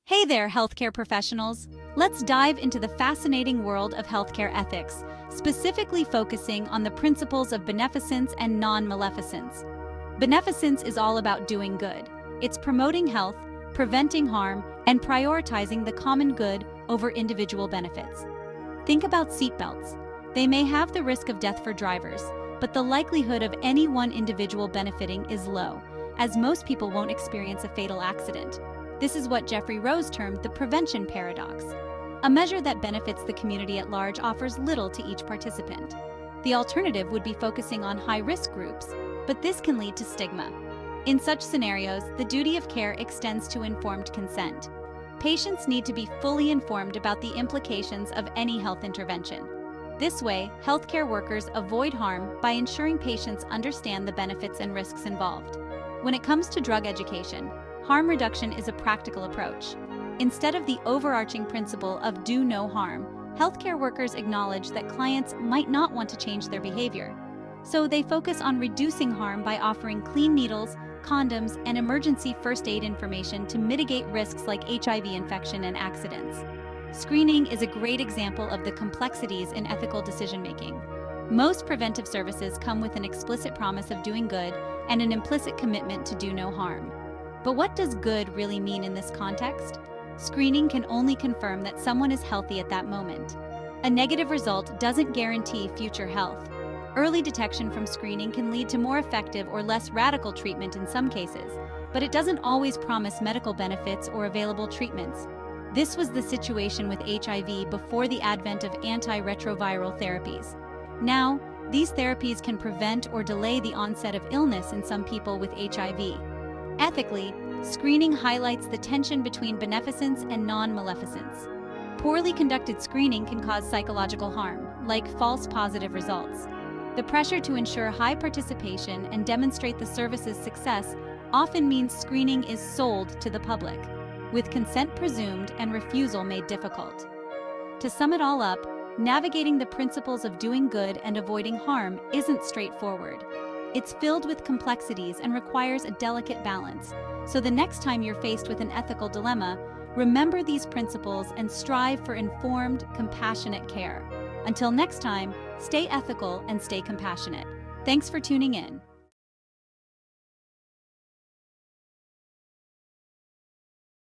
Hey there, healthcare professionals! Let's dive into the fascinating world of healthcare ethics, specifically focusing on the principles of beneficence and non-maleficence. Beneficence is all about doing good. It's promoting health, preventing harm, and prioritizing the common good over individual benefits. Think about seatbelts. They may have the risk of death for drivers, but the likelihood of any one individual benefiting is low, as most people won't experience a fatal accident. This is what Jeffrey Rose termed the prevention paradox. A measure that benefits the community at large offers little to each participant. The alternative would be focusing on high-risk groups, but this can lead to stigma. In such scenarios, the duty of care extends to informed consent. Patients need to be fully informed about the implications of any health intervention. This way, healthcare workers avoid harm by ensuring patients understand the benefits and risks involved. When it comes to drug education, harm reduction is a practical approach. Instead of the overarching principle of do no harm, healthcare workers acknowledge that clients might not want to change their behavior. So they focus on reducing harm by offering clean needles, condoms, and emergency first aid information to mitigate risks like HIV infection and accidents. Screening is a great example of the complexities in ethical decision-making. Most preventive services come with an explicit promise of doing good and an implicit commitment to do no harm. But what does good really mean in this context? Screening can only confirm that someone is healthy at that moment. A negative result doesn't guarantee future health. Early detection from screening can lead to more effective or less radical treatment in some cases, but it doesn't always promise medical benefits or available treatments. This was the situation with HIV before the advent of antiretroviral therapies. Now, these therapies can prevent or delay the onset of illness in some people with HIV. Ethically, screening highlights the tension between beneficence and non-maleficence. Poorly conducted screening can cause psychological harm, like false positive results. The pressure to ensure high participation and demonstrate the service's success often means screening is sold to the public, with consent presumed and refusal made difficult. To sum it all up, navigating the principles of doing good and avoiding harm isn't straightforward. It's filled with complexities and requires a delicate balance. So the next time you're faced with an ethical dilemma, remember these principles and strive for informed, compassionate care. Until next time, stay ethical and stay compassionate. Thanks for tuning in.